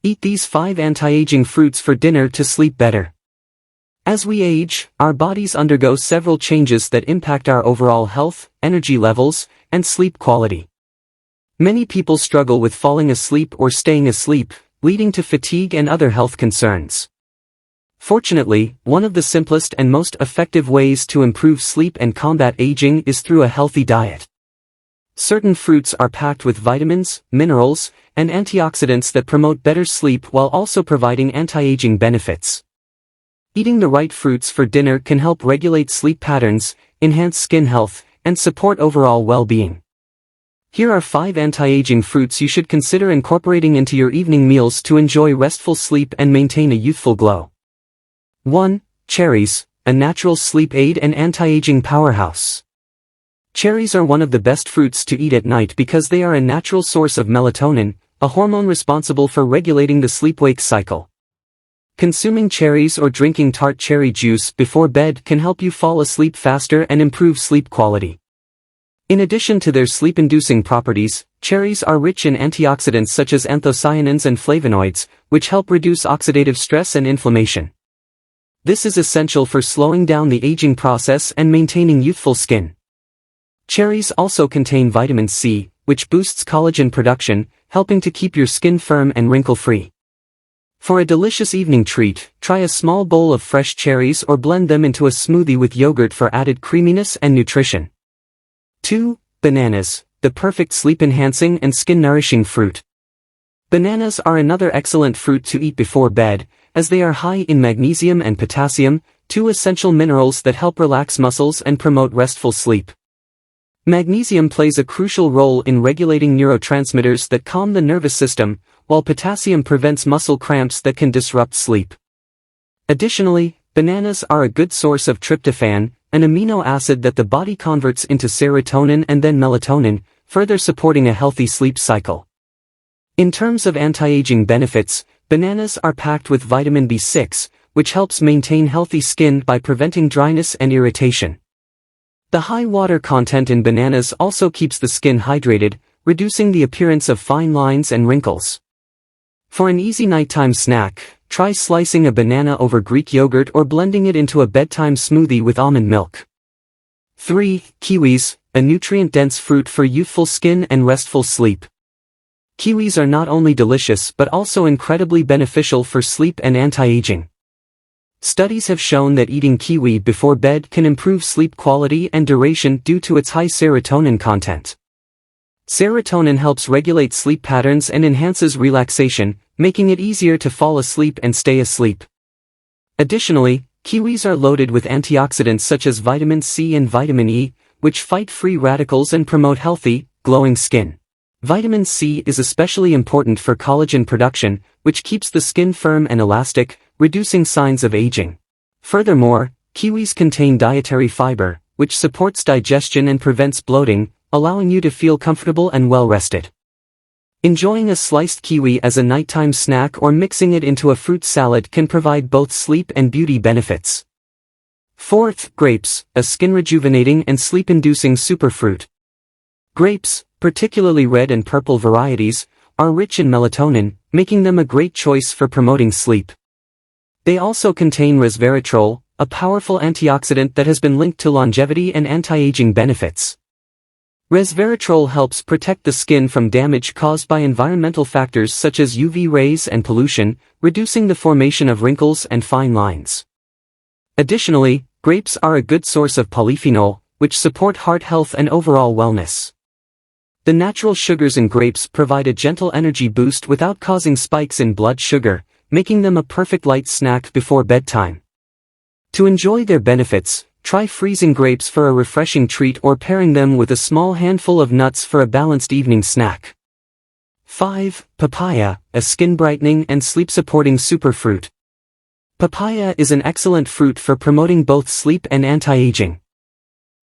Eat these 5 anti-aging fruits for dinner to sleep better. As we age, our bodies undergo several changes that impact our overall health, energy levels, and sleep quality. Many people struggle with falling asleep or staying asleep, leading to fatigue and other health concerns. Fortunately, one of the simplest and most effective ways to improve sleep and combat aging is through a healthy diet. Certain fruits are packed with vitamins, minerals, and antioxidants that promote better sleep while also providing anti-aging benefits. Eating the right fruits for dinner can help regulate sleep patterns, enhance skin health, and support overall well-being. Here are 5 anti-aging fruits you should consider incorporating into your evening meals to enjoy restful sleep and maintain a youthful glow. 1. Cherries, a natural sleep aid and anti-aging powerhouse. Cherries are one of the best fruits to eat at night because they are a natural source of melatonin, a hormone responsible for regulating the sleep-wake cycle. Consuming cherries or drinking tart cherry juice before bed can help you fall asleep faster and improve sleep quality. In addition to their sleep-inducing properties, cherries are rich in antioxidants such as anthocyanins and flavonoids, which help reduce oxidative stress and inflammation. This is essential for slowing down the aging process and maintaining youthful skin. Cherries also contain vitamin C, which boosts collagen production, helping to keep your skin firm and wrinkle-free. For a delicious evening treat, try a small bowl of fresh cherries or blend them into a smoothie with yogurt for added creaminess and nutrition. 2. Bananas, the perfect sleep-enhancing and skin-nourishing fruit. Bananas are another excellent fruit to eat before bed, as they are high in magnesium and potassium, 2 essential minerals that help relax muscles and promote restful sleep. Magnesium plays a crucial role in regulating neurotransmitters that calm the nervous system, while potassium prevents muscle cramps that can disrupt sleep. Additionally, bananas are a good source of tryptophan, an amino acid that the body converts into serotonin and then melatonin, further supporting a healthy sleep cycle. In terms of anti-aging benefits, bananas are packed with vitamin B6, which helps maintain healthy skin by preventing dryness and irritation. The high water content in bananas also keeps the skin hydrated, reducing the appearance of fine lines and wrinkles. For an easy nighttime snack, try slicing a banana over Greek yogurt or blending it into a bedtime smoothie with almond milk. 3. Kiwis, a nutrient-dense fruit for youthful skin and restful sleep. Kiwis are not only delicious but also incredibly beneficial for sleep and anti-aging. Studies have shown that eating kiwi before bed can improve sleep quality and duration due to its high serotonin content. Serotonin helps regulate sleep patterns and enhances relaxation, making it easier to fall asleep and stay asleep. Additionally, kiwis are loaded with antioxidants such as vitamin C and vitamin E, which fight free radicals and promote healthy, glowing skin. Vitamin C is especially important for collagen production, which keeps the skin firm and elastic, reducing signs of aging. Furthermore, kiwis contain dietary fiber, which supports digestion and prevents bloating, allowing you to feel comfortable and well-rested. Enjoying a sliced kiwi as a nighttime snack or mixing it into a fruit salad can provide both sleep and beauty benefits. 4th, grapes, a skin-rejuvenating and sleep-inducing superfruit. Grapes, particularly red and purple varieties, are rich in melatonin, making them a great choice for promoting sleep. They also contain resveratrol, a powerful antioxidant that has been linked to longevity and anti-aging benefits. Resveratrol helps protect the skin from damage caused by environmental factors such as UV rays and pollution, reducing the formation of wrinkles and fine lines. Additionally, grapes are a good source of polyphenol, which support heart health and overall wellness. The natural sugars in grapes provide a gentle energy boost without causing spikes in blood sugar, making them a perfect light snack before bedtime. To enjoy their benefits, try freezing grapes for a refreshing treat or pairing them with a small handful of nuts for a balanced evening snack. 5. Papaya, a skin-brightening and sleep-supporting superfruit. Papaya is an excellent fruit for promoting both sleep and anti-aging.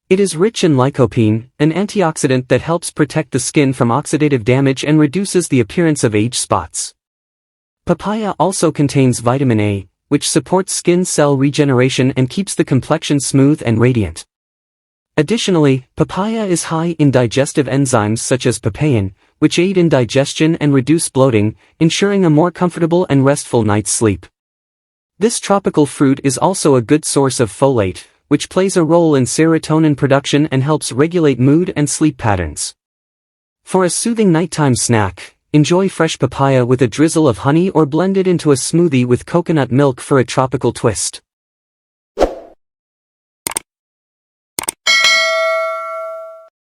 It is rich in lycopene, an antioxidant that helps protect the skin from oxidative damage and reduces the appearance of age spots. Papaya also contains vitamin A, which supports skin cell regeneration and keeps the complexion smooth and radiant. Additionally, papaya is high in digestive enzymes such as papain, which aid in digestion and reduce bloating, ensuring a more comfortable and restful night's sleep. This tropical fruit is also a good source of folate, which plays a role in serotonin production and helps regulate mood and sleep patterns. For a soothing nighttime snack, enjoy fresh papaya with a drizzle of honey or blend it into a smoothie with coconut milk for a tropical twist.